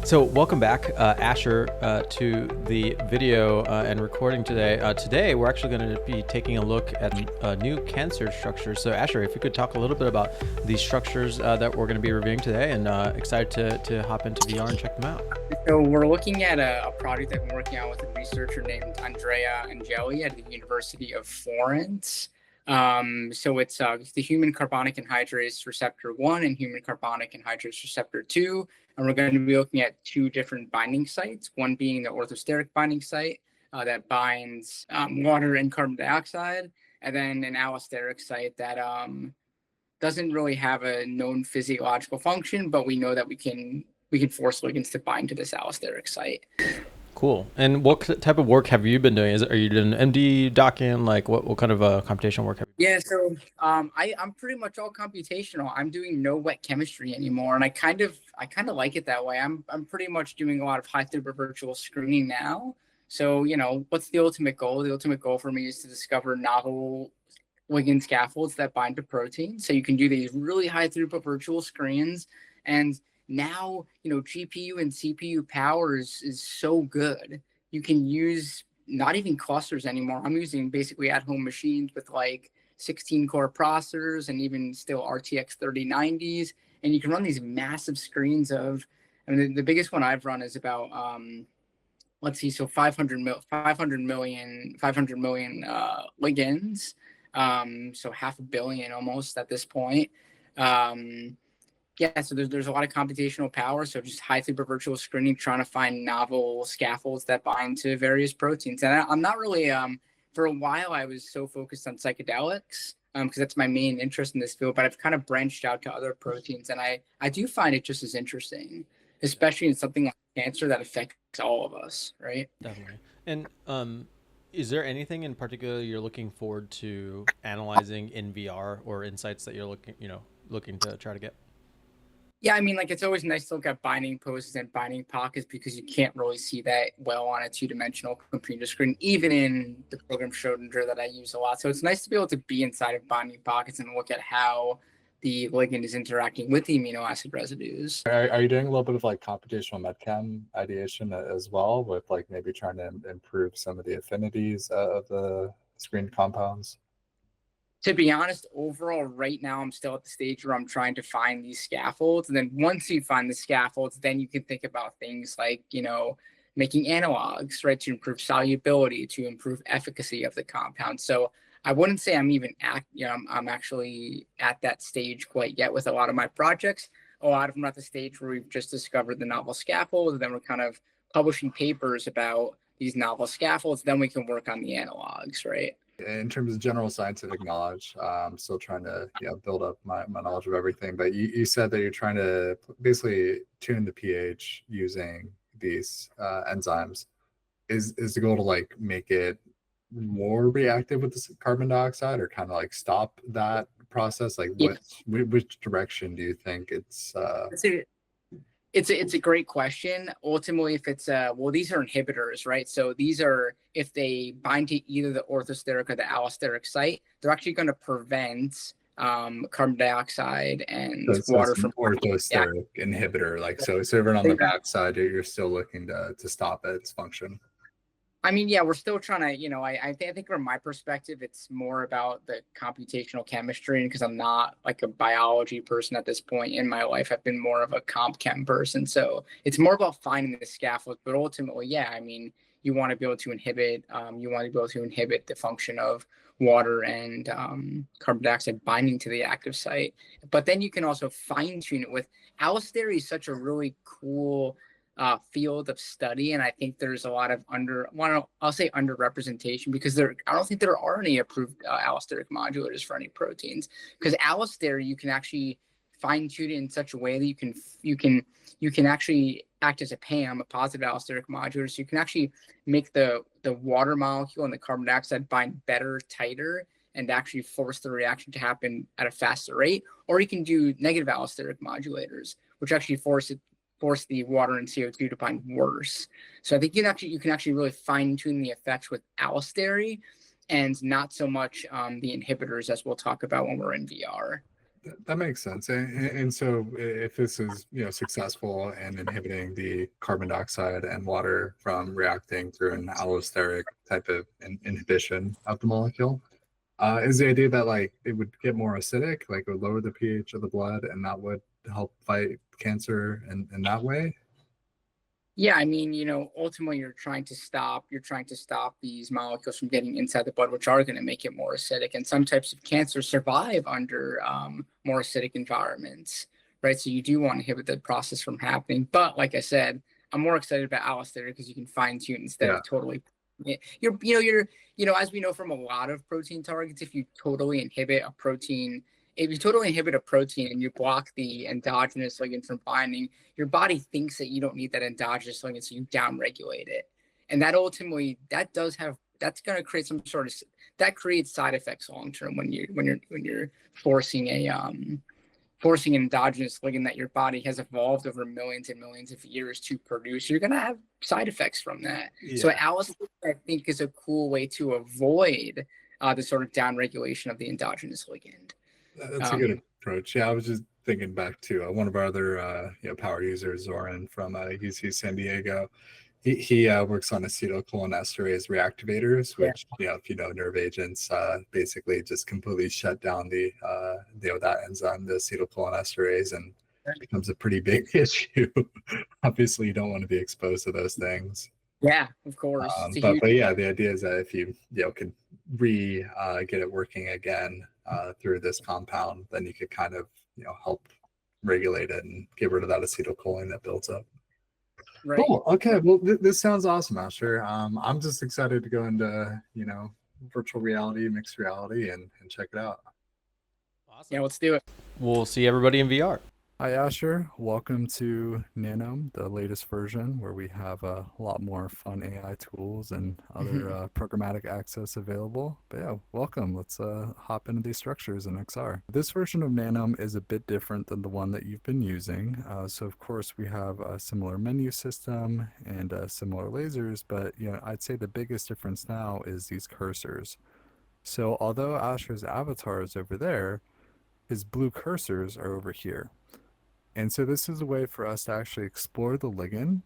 So welcome back, Asher, to the video and recording today. Today, we're actually going to be taking a look at new cancer structures. So Asher, if you could talk a little bit about these structures that we're going to be reviewing today, and excited to hop into VR and check them out. So we're looking at a project I've been working on with a researcher named Andrea Angeli at the University of Florence. So it's the human carbonic anhydrase receptor 1 and human carbonic anhydrase receptor 2. And we're going to be looking at two different binding sites, one being the orthosteric binding site that binds water and carbon dioxide, and then an allosteric site that doesn't really have a known physiological function, but we know that we can force ligands to bind to this allosteric site. Cool. And what type of work have you been doing? Are you doing MD docking? Like what kind of computational work have you? Yeah, so I'm pretty much all computational. I'm doing no wet chemistry anymore, and I kind of like it that way. I'm pretty much doing a lot of high throughput virtual screening now. So what's the ultimate goal? The ultimate goal for me is to discover novel ligand scaffolds that bind to proteins. So you can do these really high throughput virtual screens, and now GPU and CPU power is so good. You can use not even clusters anymore. I'm using basically at-home machines with like 16 core processors and even still RTX 3090s, and you can run these massive screens of. I mean, the biggest one I've run is about let's see, so 500 million ligands, so 500 million almost at this point. Yeah, so there's a lot of computational power. So just high throughput virtual screening, trying to find novel scaffolds that bind to various proteins. And I'm not really for a while I was so focused on psychedelics because that's my main interest in this field. But I've kind of branched out to other proteins, and I do find it just as interesting, especially in something like cancer that affects all of us, right? Definitely. And is there anything in particular you're looking forward to analyzing in VR, or insights that you're looking to try to get? Yeah, I mean, like it's always nice to look at binding poses and binding pockets because you can't really see that well on a two-dimensional computer screen, even in the program Schrodinger that I use a lot. So it's nice to be able to be inside of binding pockets and look at how the ligand is interacting with the amino acid residues. Are you doing a little bit of like computational medchem ideation as well, with like maybe trying to improve some of the affinities of the screened compounds? To be honest, overall, right now, I'm still at the stage where I'm trying to find these scaffolds. And then once you find the scaffolds, then you can think about things like, making analogs, right, to improve solubility, to improve efficacy of the compound. So I wouldn't say I'm even I'm actually at that stage quite yet with a lot of my projects. A lot of them are at the stage where we've just discovered the novel scaffolds, and then we're kind of publishing papers about these novel scaffolds. Then we can work on the analogs, right? In terms of general scientific knowledge, I'm still trying to build up my knowledge of everything. But you said that you're trying to basically tune the pH using these enzymes. Is the goal to like make it more reactive with the carbon dioxide, or kind of like stop that process? Like Yeah. which direction do you think it's It's a great question. Ultimately, if it's these are inhibitors, right? So these are, if they bind to either the orthosteric or the allosteric site, they're actually going to prevent carbon dioxide and water from orthosteric inhibitor, like so even on the backside you're still looking to stop its function? I mean, yeah, we're still trying to, I think from my perspective, it's more about the computational chemistry, because I'm not like a biology person at this point in my life. I've been more of a comp chem person. So it's more about finding the scaffolds. But ultimately, yeah, I mean, you want to be able to inhibit, the function of water and carbon dioxide binding to the active site. But then you can also fine tune it with allostery. Is such a really cool field of study, and I think there's a lot of underrepresentation, because I don't think there are any approved allosteric modulators for any proteins. Because allostery, you can actually fine tune it in such a way that you can actually act as a PAM, a positive allosteric modulator. So you can actually make the water molecule and the carbon dioxide bind better, tighter, and actually force the reaction to happen at a faster rate. Or you can do negative allosteric modulators, which actually force the water and CO2 to bind worse. So I think you can actually really fine tune the effects with allostery, and not so much the inhibitors, as we'll talk about when we're in VR. That makes sense. And so if this is, successful in inhibiting the carbon dioxide and water from reacting through an allosteric type of inhibition of the molecule, is the idea that like it would get more acidic, like it would lower the pH of the blood, and that would help fight cancer in that way? Yeah, I mean, ultimately you're trying to stop these molecules from getting inside the blood, which are going to make it more acidic. And some types of cancer survive under more acidic environments, right? So you do want to inhibit the process from happening. But like I said, I'm more excited about allosteric because you can fine tune instead Yeah. of totally. As we know from a lot of protein targets, if you totally inhibit a protein and you block the endogenous ligand from binding, your body thinks that you don't need that endogenous ligand, so you downregulate it. And that's going to create that creates side effects long term when you're forcing forcing an endogenous ligand that your body has evolved over millions and millions of years to produce. You're going to have side effects from that. Yeah. So allosteric, I think, is a cool way to avoid the sort of downregulation of the endogenous ligand. That's a good approach. Yeah, I was just thinking back to one of our other power users, Zoran from UC San Diego. He works on acetylcholinesterase reactivators, Yeah. which if you know nerve agents, basically just completely shut down that enzyme, the acetylcholinesterase, and it becomes a pretty big issue. Obviously, you don't want to be exposed to those things. Yeah, of course. But yeah, the idea is that if you could get it working again through this compound, then you could kind of help regulate it and get rid of that acetylcholine that builds up. Right. Cool. Okay. Well, this sounds awesome, Asher. I'm just excited to go into virtual reality, mixed reality, and check it out. Awesome. Yeah, let's do it. We'll see everybody in VR. Hi, Asher. Welcome to Nanome, the latest version where we have a lot more fun AI tools and other programmatic access available. But yeah, welcome. Let's hop into these structures in XR. This version of Nanome is a bit different than the one that you've been using. So of course we have a similar menu system and similar lasers, but I'd say the biggest difference now is these cursors. So although Asher's avatar is over there, his blue cursors are over here. And so this is a way for us to actually explore the ligand,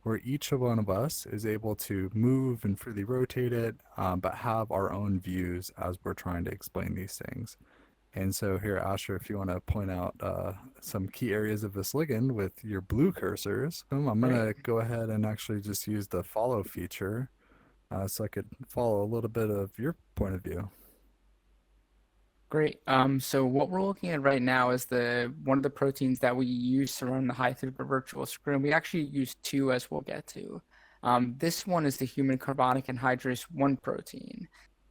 where each one of us is able to move and freely rotate it, but have our own views as we're trying to explain these things. And so here, Asher, if you want to point out some key areas of this ligand with your blue cursors, I'm going to go ahead and actually just use the follow feature so I could follow a little bit of your point of view. Great. So what we're looking at right now is one of the proteins that we use to run the high-throughput virtual screen. We actually use two, as we'll get to. This one is the human carbonic anhydrase 1 protein.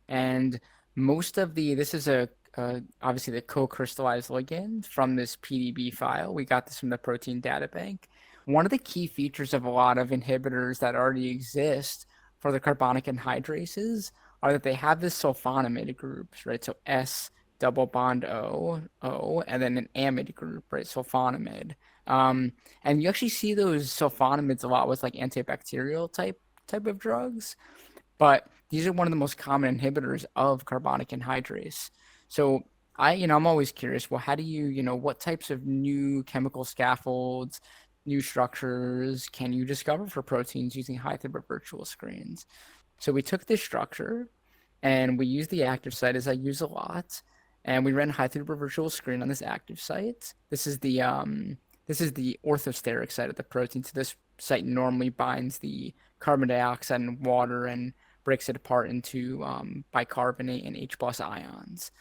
And this is obviously the co-crystallized ligand from this PDB file. We got this from the protein data bank. One of the key features of a lot of inhibitors that already exist for the carbonic anhydrases are that they have this sulfonamide groups, right? So S double bond O, and then an amide group, right? Sulfonamide. And you actually see those sulfonamides a lot with like antibacterial type of drugs, but these are one of the most common inhibitors of carbonic anhydrase. So I'm always curious, well, how do you, what types of new chemical scaffolds, new structures can you discover for proteins using high-throughput virtual screens? So we took this structure and we used the active site, as I use a lot, and we ran high-throughput virtual screen on this active site. This is the orthosteric site of the protein. So this site normally binds the carbon dioxide and water and breaks it apart into bicarbonate and H+ ions.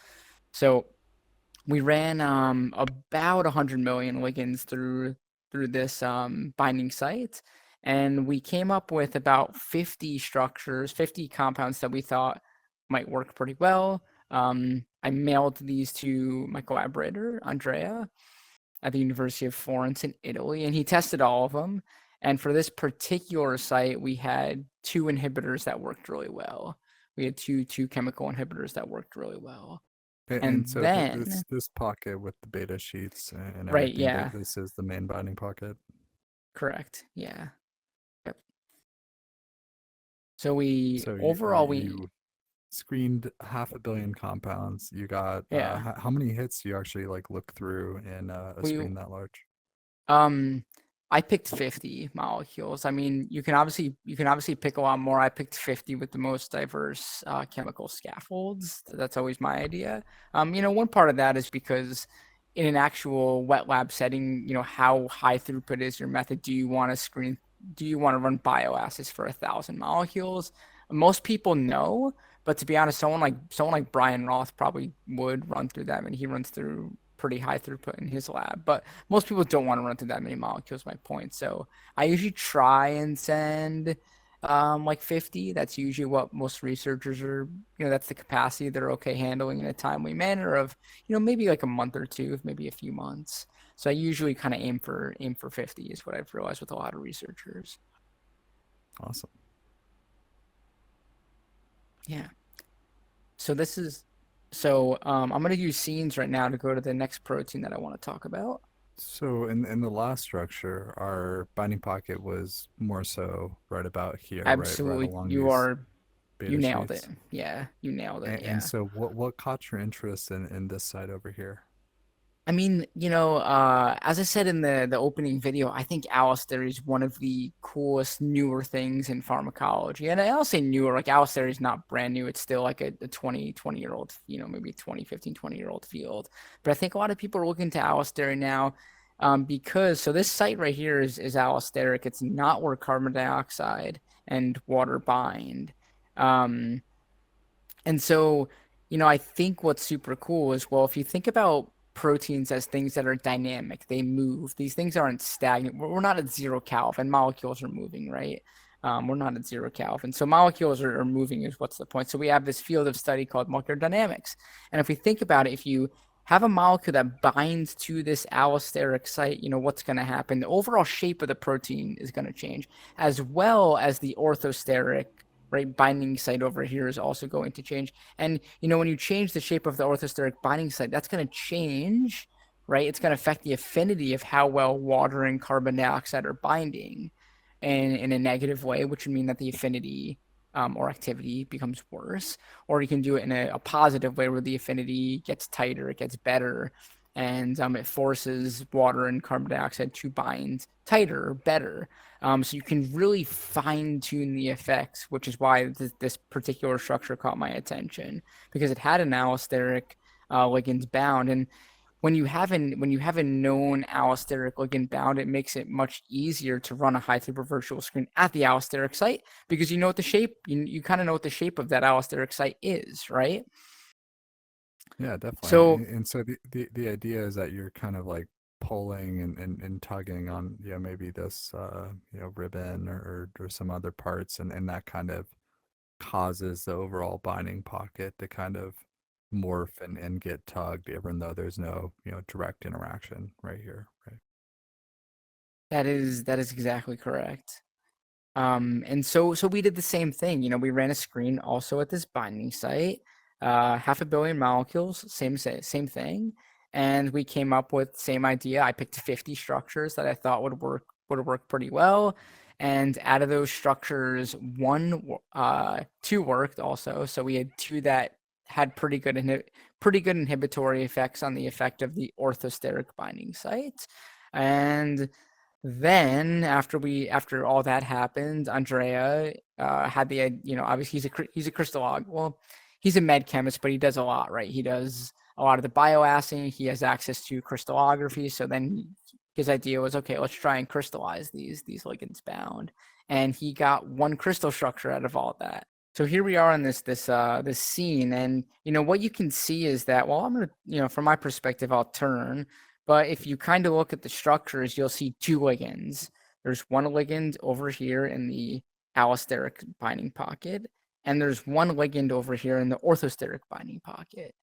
So we ran about 100 million ligands through this binding site, and we came up with about 50 compounds that we thought might work pretty well. I mailed these to my collaborator, Andrea, at the University of Florence in Italy, and he tested all of them. And for this particular site, we had two inhibitors that worked really well. We had two chemical inhibitors that worked really well. And so then this pocket with the beta sheets and everything, right, yeah, this is the main binding pocket. Correct. Yeah. Yep. screened 500 million compounds. You got Yeah. how many hits do you actually like look through in a We screen that large? I picked 50 molecules. I mean, you can obviously pick a lot more. I picked 50 with the most diverse chemical scaffolds. That's always my idea. One part of that is because in an actual wet lab setting, how high throughput is your method? Do you want to screen? Do you want to run bioassays for 1,000 molecules? Most people know, but to be honest, someone like Brian Roth probably would run through that, and he runs through pretty high throughput in his lab. But most people don't want to run through that many molecules, my point. So I usually try and send like 50. That's usually what most researchers are, that's the capacity they're okay handling in a timely manner of, maybe like a month or two, maybe a few months. So I usually kind of aim for 50 is what I've realized with a lot of researchers. Awesome. Yeah. So this is I'm gonna use scenes right now to go to the next protein that I want to talk about. So in the last structure, our binding pocket was more so right about here, right Absolutely, along you these are you beta nailed it. sheets. Yeah, you nailed it. And Yeah. so what caught your interest in this side over here? I mean, as I said in the opening video, I think allosteric is one of the coolest newer things in pharmacology. And I'll say newer, like allosteric is not brand new. It's still like a 20 year old, maybe 20 year old field. But I think a lot of people are looking to allosteric now because so this site right here is allosteric. It's not where carbon dioxide and water bind. Um, and so, I think what's super cool is, well, if you think about proteins as things that are dynamic, they move. These things aren't stagnant. We're not at 0 Kelvin. Molecules are moving, right? We're not at 0 Kelvin. So molecules are moving is what's the point. So we have this field of study called molecular dynamics. And if we think about it, if you have a molecule that binds to this allosteric site, what's going to happen? The overall shape of the protein is going to change, as well as the orthosteric, right, binding site over here is also going to change. And when you change the shape of the orthosteric binding site, that's going to change, right? It's going to affect the affinity of how well water and carbon dioxide are binding in a negative way, which would mean that the affinity or activity becomes worse. Or you can do it in a positive way where the affinity gets tighter, it gets better, and it forces water and carbon dioxide to bind tighter or better. So you can really fine tune the effects, which is why this particular structure caught my attention, because it had an allosteric ligand bound. And when you have a known allosteric ligand bound, it makes it much easier to run a high throughput virtual screen at the allosteric site, because you know what the shape you kind of know what the shape of that allosteric site is, right? Yeah, definitely. So And so the idea is that you're kind of like pulling and tugging on, maybe this ribbon or some other parts, and that kind of causes the overall binding pocket to kind of morph and get tugged, even though there's no, direct interaction right here, right? that is exactly correct. And so we did the same thing. We ran a screen also at this binding site, 500 million molecules, same thing, and we came up with same idea. I picked 50 structures that I thought would work pretty well, and out of those structures, two worked also. So we had two that had pretty good inhibitory effects on the effect of the orthosteric binding site, and then after all that happened, Andrea had obviously he's a crystallog. Well, he's a med chemist, but he does a lot, right? He does a lot of the bioassaying. He has access to crystallography. So then his idea was, okay, let's try and crystallize these ligands bound, and he got one crystal structure out of all that. So here we are on this scene, and what you can see is that, well, I'm gonna, from my perspective, I'll turn. But if you kind of look at the structures, you'll see two ligands. There's one ligand over here in the allosteric binding pocket, and there's one ligand over here in the orthosteric binding pocket.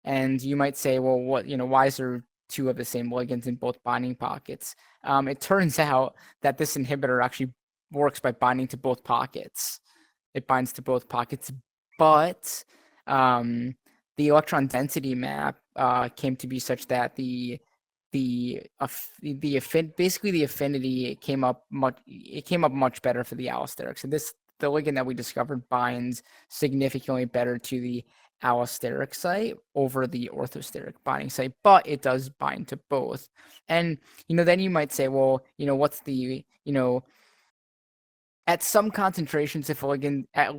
And you might say, well, why is there two of the same ligands in both binding pockets? It turns out that this inhibitor actually works by binding to both pockets. It binds to both pockets, but the electron density map came to be such that basically the affinity came up much better for the allosteric. So the ligand that we discovered binds significantly better to the allosteric site over the orthosteric binding site, but it does bind to both. And, then you might say, well, what's the, at some concentrations, if a ligand at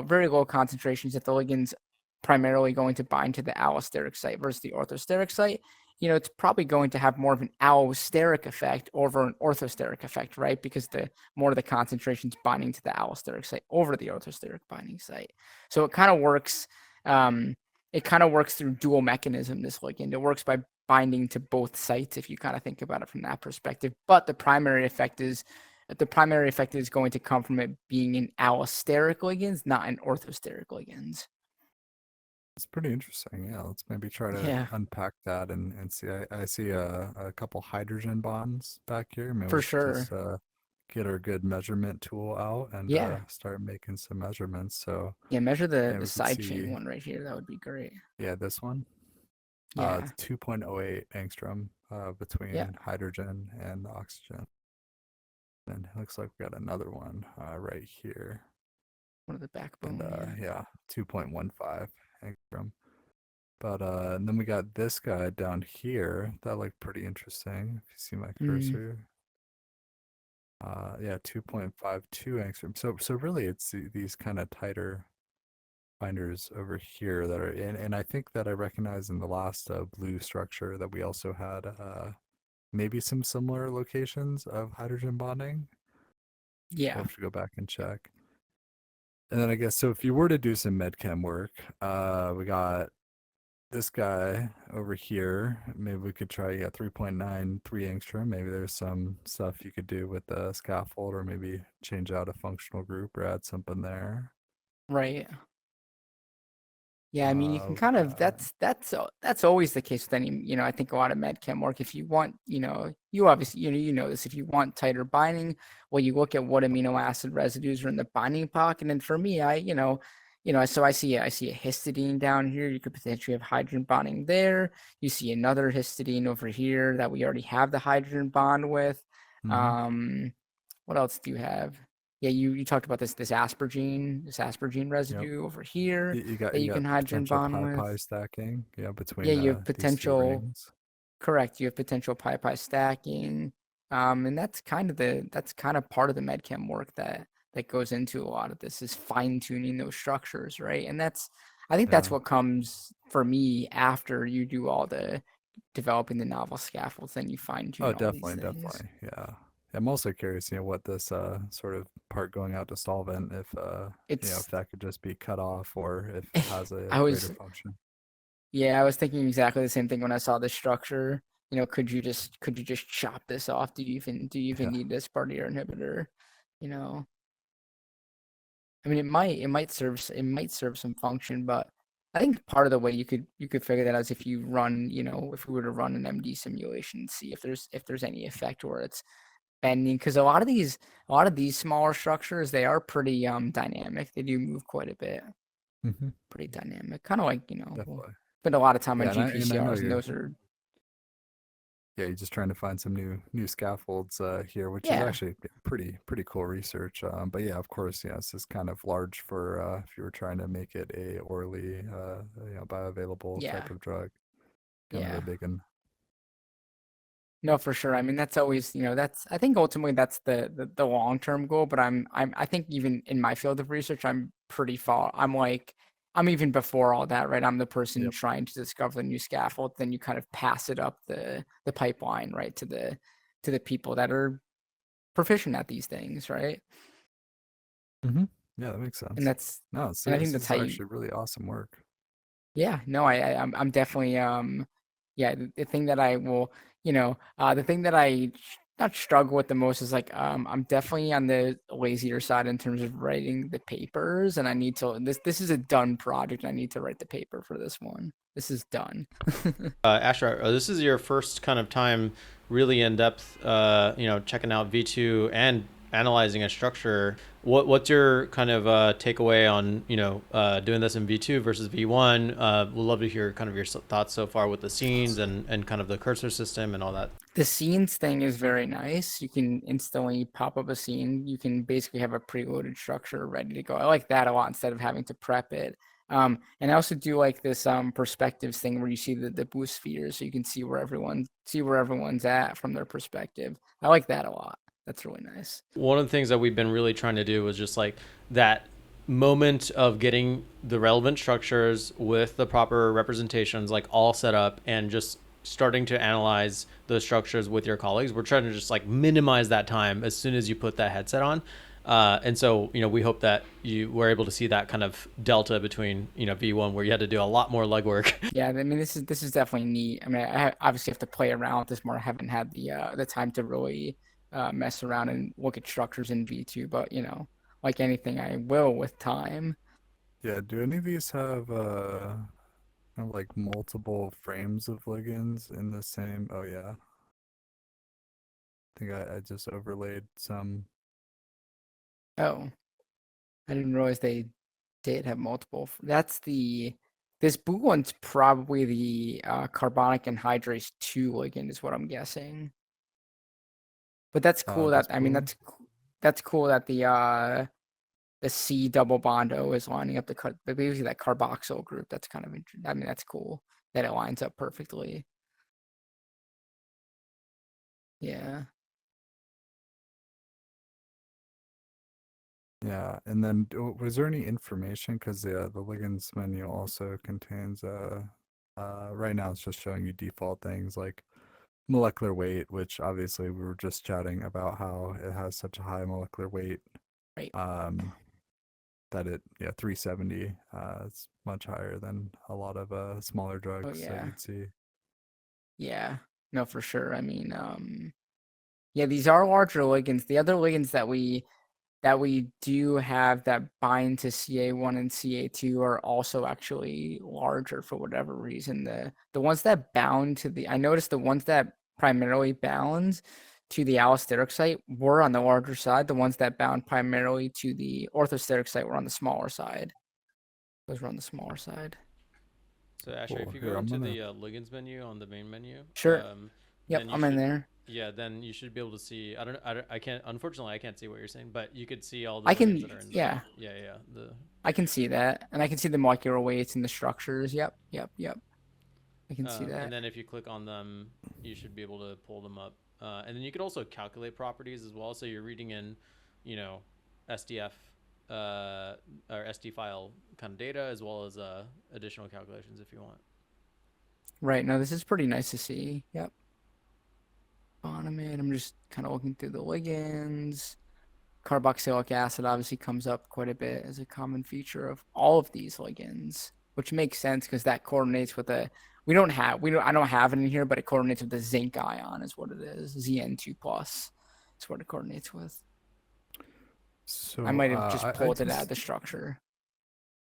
very low concentrations, if the ligand's primarily going to bind to the allosteric site versus the orthosteric site, it's probably going to have more of an allosteric effect over an orthosteric effect, right? Because the more the concentrations binding to the allosteric site over the orthosteric binding site. So it kind of works. It kind of works through dual mechanism. This ligand, it works by binding to both sites if you kind of think about it from that perspective. But the primary effect is going to come from it being an allosteric ligands, not an orthosteric ligands. It's pretty interesting. Yeah, let's maybe try to Yeah, unpack that and see. I see a couple hydrogen bonds back here. Maybe for we should sure. just get our good measurement tool out and Yeah. start making some measurements. So Yeah, measure the yeah, we could side chain see. one right here. That would be great. Yeah, this one. Yeah. It's 2.08 angstrom Yeah. between hydrogen and oxygen. And it looks like we got another one right here. One of the And backbone. yeah, 2.15 angstrom. But and then we got this guy down here that looked pretty interesting. If you see my Mm, cursor, yeah, 2.52 angstrom. So really, it's these kind of tighter binders over here that are in, and I think that I recognize in the last blue structure that we also had maybe some similar locations of hydrogen bonding. We'll yeah. have to go back and check. And then I guess so if you were to do some med chem work, we got this guy over here. Maybe we could try 3.93 angstrom. Maybe there's some stuff you could do with the scaffold, or maybe change out a functional group or add something there. Right. Yeah, I mean, you can We kind of got that's always the case with any, I think a lot of med chem work. If you want, you obviously, this. If you want tighter binding, well, you look at what amino acid residues are in the binding pocket. And for me, so I see a histidine down here. You could potentially have hydrogen bonding there. You see another histidine over here that we already have the hydrogen bond with. mhm. Um, what else do you have? Yeah, you talked about this aspargine Yep. residue over here You got that you you can got hydrogen potential bond pi with. pi stacking, Yeah, between you have these two potential, rings. correct. You have potential pi-pi stacking. And that's kind of part of the med chem work that goes into a lot of this is fine-tuning those structures, right? And I think that's Yeah. what comes for me after you do all the developing the novel scaffolds, then you Oh, fine-tune all these definitely, things. definitely. Yeah. I'm also curious, what this sort of part going out to solvent, if if It's that could just be cut off or if it has a I greater was function. Yeah, I was thinking exactly the same thing when I saw this structure. Could you just chop this off? Do you even Yeah. need this part of your inhibitor? You know, I mean, it might serve some function, but I think part of the way you could figure that out is if you run, if we were to run an MD simulation, see if there's any effect where it's bending, because a lot of these smaller structures, they are pretty dynamic. They do move quite a bit, Hmm. pretty dynamic, kind of like we'll Definitely. spend a lot of time on Yeah, and I know GPCRs, and you're those are you're just trying to find some new scaffolds here, which is yeah. actually pretty cool research. But yeah, of course, this is kind of large for if you were trying to make it a orally bioavailable Yeah, type of drug, kind of a yeah. big one. No, for sure. I mean, that's always, I think ultimately that's the long-term goal, but I think even in my field of research, I'm pretty far. I'm even before all that, right? I'm the person Yep. trying to discover the new scaffold, then you kind of pass it up the pipeline, right, to the people that are proficient at these things, right? Hmm. Yeah, that makes And sense. that's No, and I think this that's is how you actually really awesome work. Yeah, no, I'm definitely yeah, the thing that I will, the thing that I not struggle with the most is like I'm definitely on the lazier side in terms of writing the papers, and I need to this is a done project. I need to write the paper for this one. This is done. Asher, this is your first kind of time really in depth, checking out V2 and analyzing a structure. What's your kind of takeaway on doing this in V2 versus V1? We'd love to hear kind of your thoughts so far with the scenes and kind of the cursor system and all that. The scenes thing is very nice. You can instantly pop up a scene. You can basically have a preloaded structure ready to go. I like that a lot instead of having to prep it. And I also do like this perspectives thing where you see the blue sphere, so you can see where everyone's at from their perspective. I like that a lot. That's really nice. One of the things that we've been really trying to do was just like that moment of getting the relevant structures with the proper representations like all set up and just starting to analyze those structures with your colleagues. We're trying to just like minimize that time as soon as you put that headset on. And so, we hope that you were able to see that kind of delta between, V1 where you had to do a lot more legwork. Yeah, I mean, this is definitely neat. I mean, I obviously have to play around with this more. I haven't had the time to really mess around and look at structures in V2, but like anything, I will with time. Yeah, do any of these have kind of like multiple frames of ligands in the same? Oh yeah, I think I just overlaid some. Oh, I didn't realize they did have multiple. This blue one's probably the carbonic anhydrase 2 ligand is what I'm guessing. But that's cool This I mean, blue one? that's cool that the C double bond O is lining up basically that carboxyl group. That's kind of interesting. I mean, that's cool that it lines up perfectly. Yeah. Yeah, and then was there any information? Because the ligands menu also contains right now it's just showing you default things like molecular weight, which obviously we were just chatting about how it has such a high molecular weight. Right. That 370 is much higher than a lot of smaller Oh drugs that yeah. you'd see. Yeah. No, for sure. I mean, yeah, these are larger ligands. The other ligands that we do have that bind to CA1 and CA2 are also actually larger for whatever reason. The ones that bound to I noticed the ones that primarily bound to the allosteric site were on the larger side. The ones that bound primarily to the orthosteric site were on the smaller side. Those were on the smaller side. So Asher, if Cool. you Here, go I'm into gonna. the ligands menu on the main menu, Sure. Yep, then you I'm in should, there. yeah, then you should be able to see. I can't. Unfortunately, I can't see what you're saying, but you could see all the I ligands can, that are in the. yeah, Yeah. I can see that. And I can see the molecular weights and the structures. Yep. I can see And that. then if you click on them, you should be able to pull them up. And then you could also calculate properties as well. So you're reading in, SDF or SD file kind of data as well as additional calculations if you want. Right. No, this is pretty nice to see. Yep. I'm just kind of looking through the ligands. Carboxylic acid obviously comes up quite a bit as a common feature of all of these ligands, which makes sense because that coordinates with I don't have it in here, but it coordinates with the zinc ion is what it is. Zn2 plus. That's what it coordinates with. I So might have just I pulled it out of just the structure.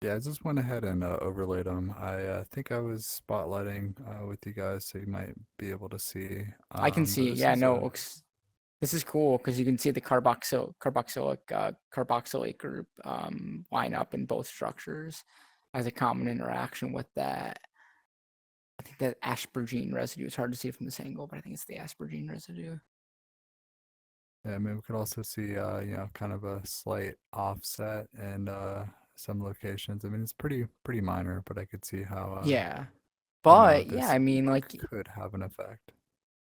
yeah, I just went ahead and overlaid them. I think I was spotlighting with you guys, so you might be able to see. I can But see. this Yeah, is no, it a looks. This is cool because you can see the carboxylate group line up in both structures as a common interaction with that. I think that asparagine residue. It's hard to see from this angle, but I think it's the asparagine residue. yeah, I mean, we could also see kind of a slight offset in some locations. I mean, it's pretty minor, but I could see how Yeah, but yeah, this I mean, like could have an effect.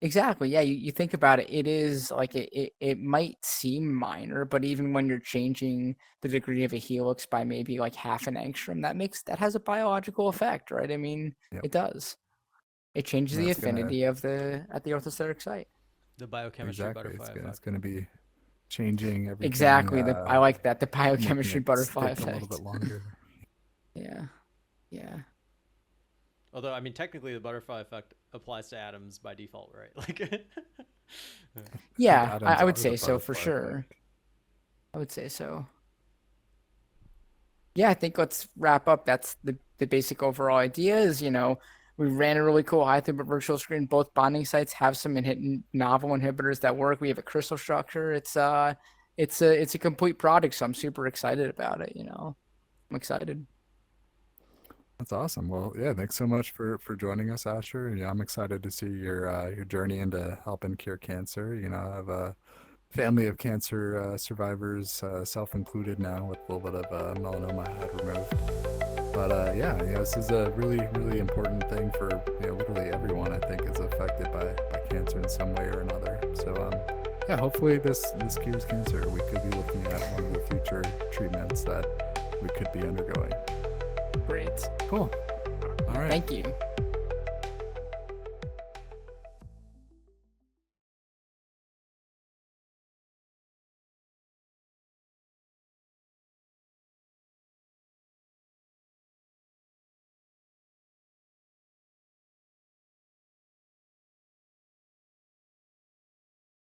exactly. Yeah, you think about it, it is like it might seem minor, but even when you're changing the degree of a helix by maybe like half an angstrom, that has a biological effect, right? I mean, Yep. it does. It changes And the that's gonna affinity of at the orthosteric site. The biochemistry exactly. butterfly It's effect. gonna be changing everything. Exactly. I like that, the Making biochemistry it butterfly stick a little bit effect. longer. Yeah. Yeah. Although, I mean, technically, the butterfly effect applies to atoms by default, right? Like, I think Yeah, atoms I would are the say so for butterfly sure. effect. I would say so. Yeah, I think let's wrap up. That's the basic overall idea is, we ran a really cool high throughput virtual screen. Both bonding sites have some novel inhibitors that work. We have a crystal structure. It's it's a complete product, so I'm super excited about it. I'm excited. That's awesome. Well, yeah, thanks so much for joining us, Asher. Yeah, I'm excited to see your journey into helping cure cancer. I have a family of cancer survivors, self included now, with a little bit of melanoma I had removed. But this is a really, really important thing for literally everyone. I think is affected by cancer in some way or another. So hopefully this cures cancer. We could be looking at one of the future treatments that we could be undergoing. Great. Cool. All right. Thank you.